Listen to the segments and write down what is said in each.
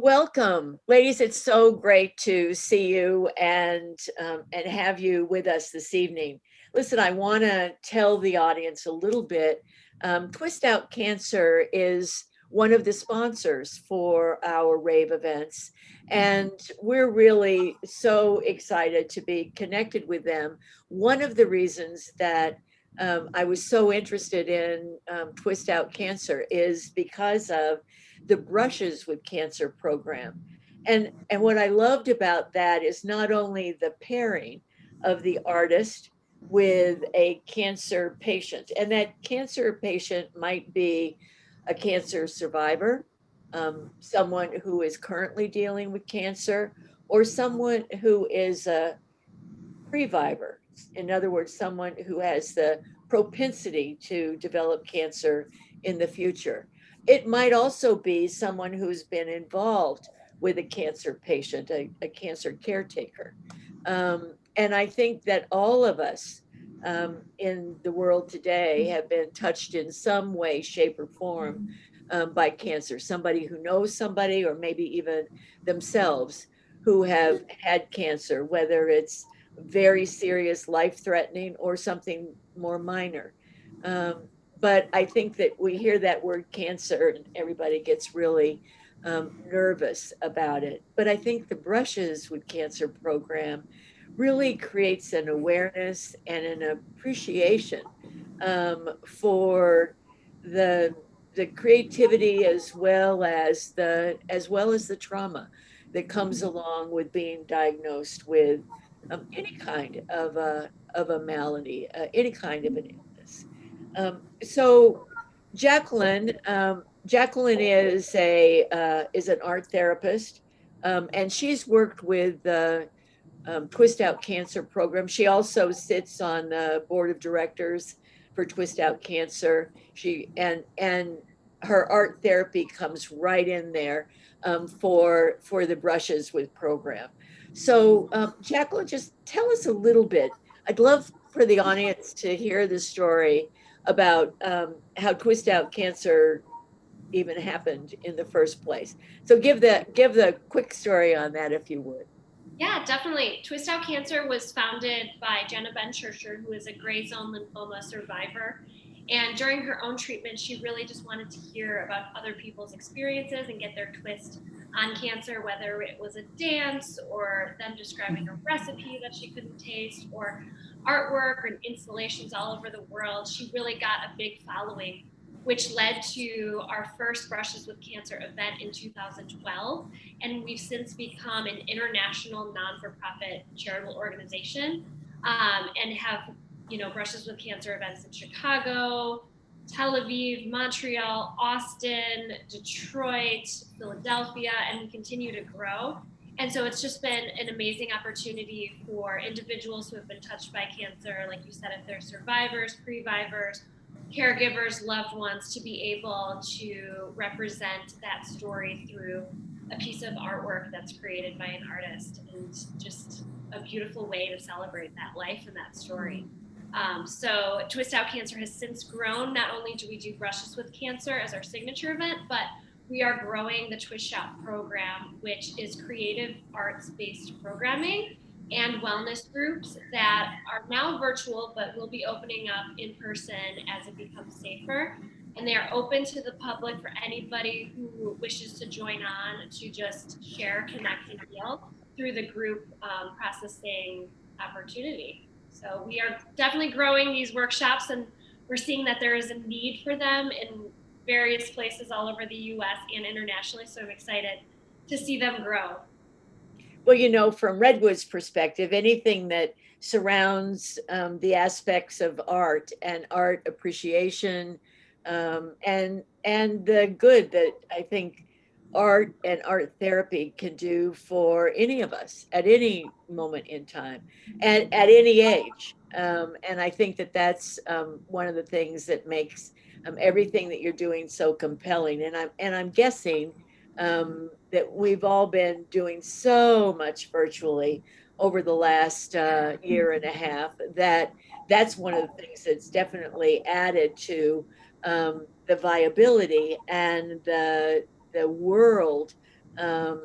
Welcome, ladies. It's so great to see you and have you with us this evening. Listen, I want to tell the audience a little bit. Twist Out Cancer is one of the sponsors for our rave events, and we're really so excited to be connected with them. One of the reasons that I was so interested in Twist Out Cancer is because of the Brushes with Cancer program. And what I loved about that is not only the pairing of the artist with a cancer patient, and that cancer patient might be a cancer survivor, someone who is currently dealing with cancer, or someone who is a previvor. In other words, someone who has the propensity to develop cancer in the future. It might also be someone who's been involved with a cancer patient, a cancer caretaker. And I think that all of us in the world today have been touched in some way, shape, or form by cancer. Somebody who knows somebody, or maybe even themselves, who have had cancer, whether it's very serious, life threatening, or something more minor. Um, but I think that we hear that word cancer and everybody gets really nervous about it. But I think the Brushes with Cancer program really creates an awareness and an appreciation for the the creativity as well as the trauma that comes along with being diagnosed with any kind of a malady, any kind of an illness. So Jacqueline is an art therapist, and she's worked with the Twist Out Cancer program. She also sits on the board of directors for Twist Out Cancer. She and her art therapy comes right in there for the Brushes with program. So, Jacqueline, just tell us a little bit. I'd love for the audience to hear the story about how Twist Out Cancer even happened in the first place. So, give the quick story on that, if you would. Yeah, definitely. Twist Out Cancer was founded by Jenna Ben Churcher, who is a gray zone lymphoma survivor. And during her own treatment, she really just wanted to hear about other people's experiences and get their twist on cancer, whether it was a dance or them describing a recipe that she couldn't taste or artwork and installations all over the world. She really got a big following, which led to our first Brushes with Cancer event in 2012. And we've since become an international non-for-profit charitable organization, and have Brushes with Cancer events in Chicago, Tel Aviv, Montreal, Austin, Detroit, Philadelphia, and we continue to grow. And so it's just been an amazing opportunity for individuals who have been touched by cancer, like you said, if they're survivors, previvors, caregivers, loved ones, to be able to represent that story through a piece of artwork that's created by an artist, and just a beautiful way to celebrate that life and that story. So Twist Out Cancer has since grown. Not only do we do Brushes with Cancer as our signature event, but we are growing the Twist Out program, which is creative arts-based programming and wellness groups that are now virtual, but will be opening up in person as it becomes safer. And they are open to the public for anybody who wishes to join on to just share, connect, and heal through the group processing opportunity. So we are definitely growing these workshops, and we're seeing that there is a need for them in various places all over the US and internationally. So I'm excited to see them grow. Well, from Redwood's perspective, anything that surrounds the aspects of art and art appreciation, and the good that I think art and art therapy can do for any of us at any moment in time and at any age. And I think that that's one of the things that makes everything that you're doing so compelling. And I'm guessing that we've all been doing so much virtually over the last year and a half, that's one of the things that's definitely added to the viability and the world um,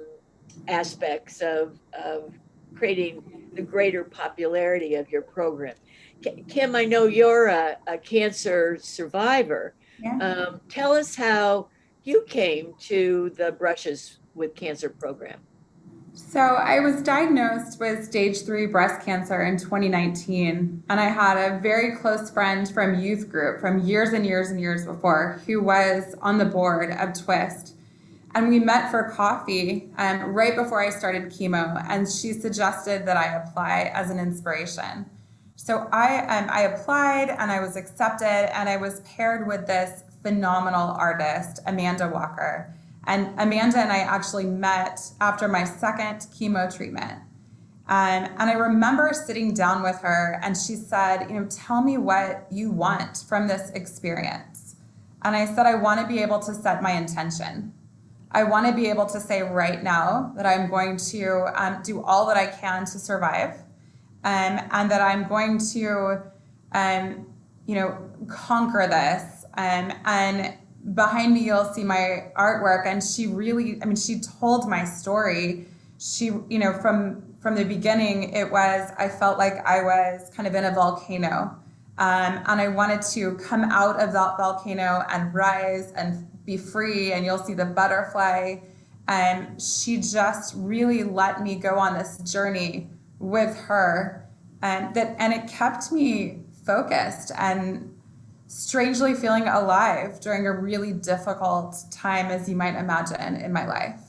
aspects of creating the greater popularity of your program. Kim, I know you're a cancer survivor. Yeah. Tell us how you came to the Brushes with Cancer program. So I was diagnosed with stage 3 breast cancer in 2019, and I had a very close friend from youth group from years and years and years before who was on the board of Twist. And we met for coffee right before I started chemo, and she suggested that I apply as an inspiration. So I applied and I was accepted, and I was paired with this phenomenal artist, Amanda Walker. And Amanda and I actually met after my second chemo treatment. And I remember sitting down with her, and she said, tell me what you want from this experience. And I said, I want to be able to set my intention. I want to be able to say right now that I'm going to do all that I can to survive, and that I'm going to, conquer this. And behind me, you'll see my artwork. And she really, she told my story. She, from the beginning, I felt like I was kind of in a volcano. And I wanted to come out of that volcano and rise and be free. And you'll see the butterfly. And she just really let me go on this journey with her. And it kept me focused and strangely feeling alive during a really difficult time, as you might imagine, in my life.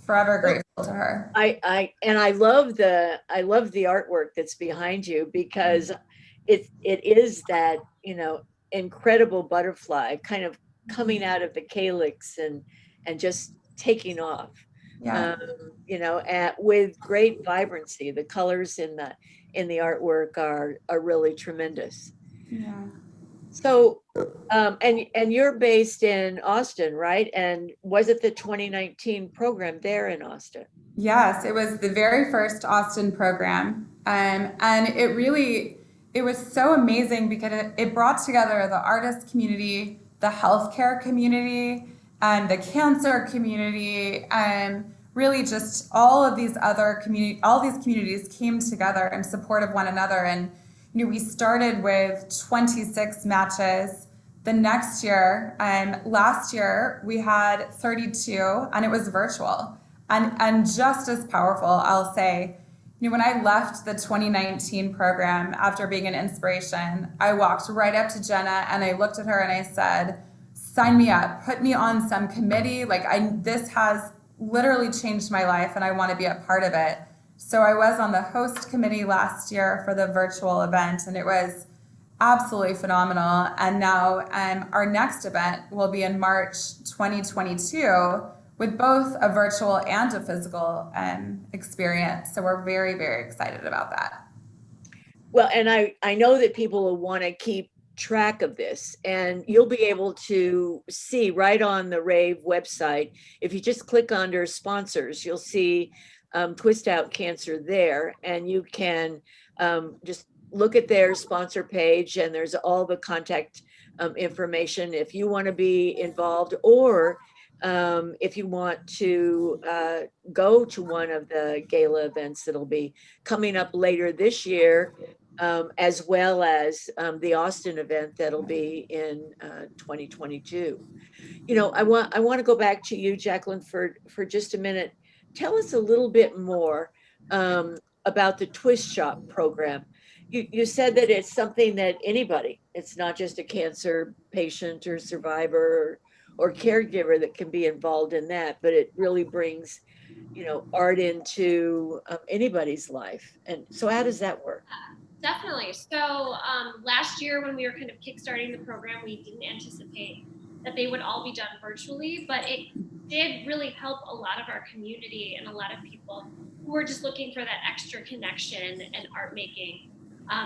Forever grateful to her. I love the artwork that's behind you, because it is that, incredible butterfly kind of coming out of the calyx and just taking off. Yeah. With great vibrancy. The colors in the artwork are really tremendous. Yeah. So, and you're based in Austin, right? And was it the 2019 program there in Austin? Yes, it was the very first Austin program. And it was so amazing because it brought together the artist community, the healthcare community, and the cancer community, and really just all these communities came together in support of one another. And we started with 26 matches. The next year, last year, we had 32, and it was virtual. And just as powerful, I'll say, when I left the 2019 program after being an inspiration, I walked right up to Jenna and I looked at her and I said, sign me up, put me on some committee. This has literally changed my life and I want to be a part of it. So I was on the host committee last year for the virtual event, and it was absolutely phenomenal. And now our next event will be in March 2022 with both a virtual and a physical experience. So we're very, very excited about that. Well, and I know that people will want to keep track of this, and you'll be able to see right on the RAVE website. If you just click under sponsors, you'll see Twist Out Cancer there, and you can just look at their sponsor page, and there's all the contact information if you want to be involved, or if you want to go to one of the gala events that'll be coming up later this year, as well as the Austin event that'll be in 2022. I want to go back to you, Jacqueline, for just a minute. Tell us a little bit more about the Twist Shop program. You said that it's something that anybody, it's not just a cancer patient or survivor or caregiver that can be involved in that, but it really brings, art into anybody's life. And so how does that work? Definitely. So last year when we were kind of kickstarting the program, we didn't anticipate that they would all be done virtually, but it did really help a lot of our community and a lot of people who were just looking for that extra connection and art making,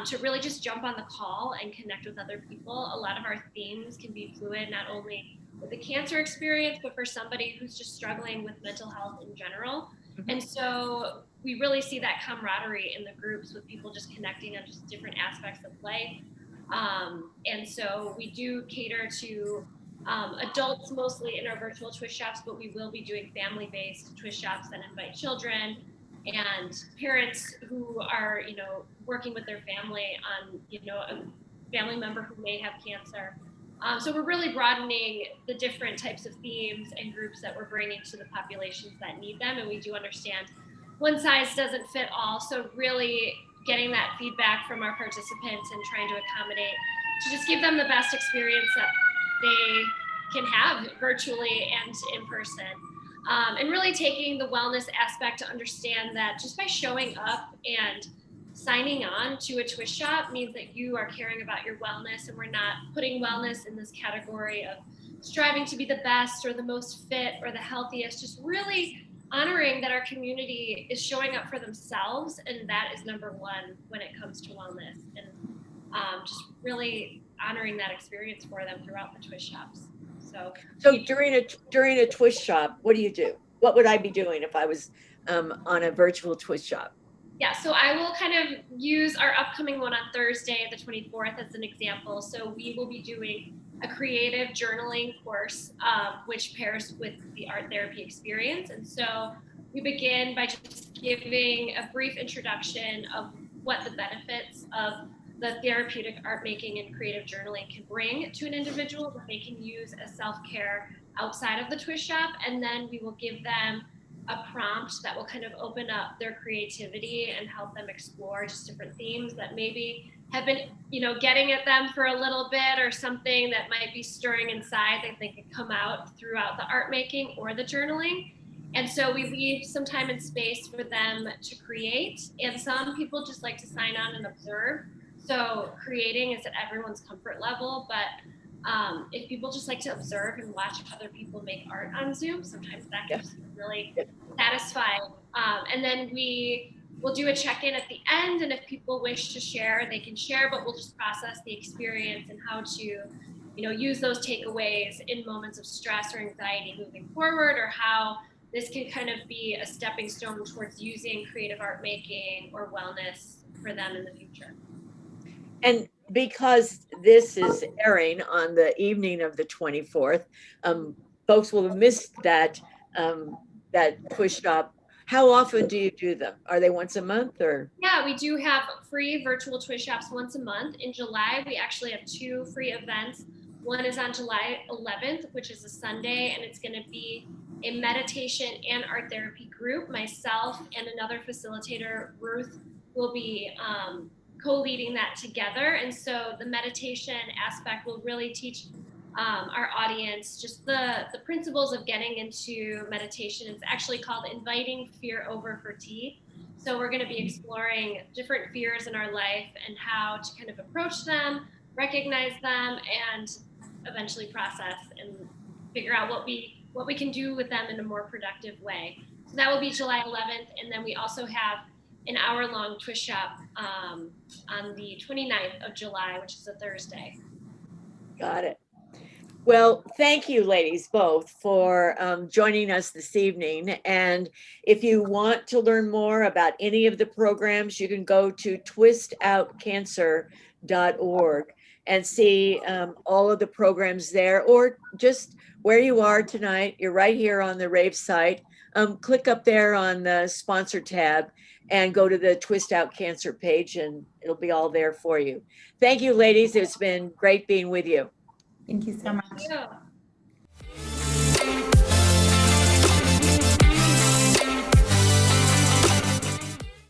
to really just jump on the call and connect with other people. A lot of our themes can be fluid, not only with the cancer experience, but for somebody who's just struggling with mental health in general. And so we really see that camaraderie in the groups with people just connecting on just different aspects of life. And so we do cater to adults mostly in our virtual twist shops, but we will be doing family-based twist shops that invite children and parents who are, working with their family on, a family member who may have cancer. So we're really broadening the different types of themes and groups that we're bringing to the populations that need them. And we do understand one size doesn't fit all. So really getting that feedback from our participants and trying to accommodate to just give them the best experience that they can have virtually and in person. And really taking the wellness aspect to understand that just by showing up and signing on to a twist shop means that you are caring about your wellness, and we're not putting wellness in this category of striving to be the best or the most fit or the healthiest, just really honoring that our community is showing up for themselves, and that is number one when it comes to wellness, and just really honoring that experience for them throughout the twist shops. So during a twist shop, what do you do? What would I be doing if I was on a virtual twist shop? Yeah, so I will kind of use our upcoming one on Thursday, the 24th, as an example. So we will be doing a creative journaling course, which pairs with the art therapy experience. And so we begin by just giving a brief introduction of what the benefits of the therapeutic art making and creative journaling can bring to an individual that they can use as self-care outside of the twist shop. And then we will give them a prompt that will kind of open up their creativity and help them explore just different themes that maybe have been, getting at them for a little bit, or something that might be stirring inside that they can come out throughout the art making or the journaling. And so we leave some time and space for them to create. And some people just like to sign on and observe. So creating is at everyone's comfort level, but if people just like to observe and watch other people make art on Zoom, sometimes that can just be really satisfying. And then we will do a check-in at the end, and if people wish to share, they can share, but we'll just process the experience and how to, use those takeaways in moments of stress or anxiety moving forward, or how this can kind of be a stepping stone towards using creative art making or wellness for them in the future. And because this is airing on the evening of the 24th, folks will have missed that twist shop. How often do you do them? Are they once a month or? Yeah, we do have free virtual twist shops once a month. In July, we actually have 2 free events. One is on July 11th, which is a Sunday, and it's going to be a meditation and art therapy group. Myself and another facilitator, Ruth, will be co-leading that together. And so the meditation aspect will really teach our audience just the principles of getting into meditation. It's actually called Inviting Fear Over for Tea. So we're going to be exploring different fears in our life and how to kind of approach them, recognize them, and eventually process and figure out what we can do with them in a more productive way. So that will be July 11th. And then we also have an hour-long twist shop on the 29th of July, which is a Thursday. Got it. Well, thank you, ladies, both, for joining us this evening. And if you want to learn more about any of the programs, you can go to twistoutcancer.org and see all of the programs there, or just where you are tonight. You're right here on the RAVE site. Click up there on the sponsor tab and go to the Twist Out Cancer page, and it'll be all there for you. Thank you, ladies. It's been great being with you. Thank you so much. Thank you.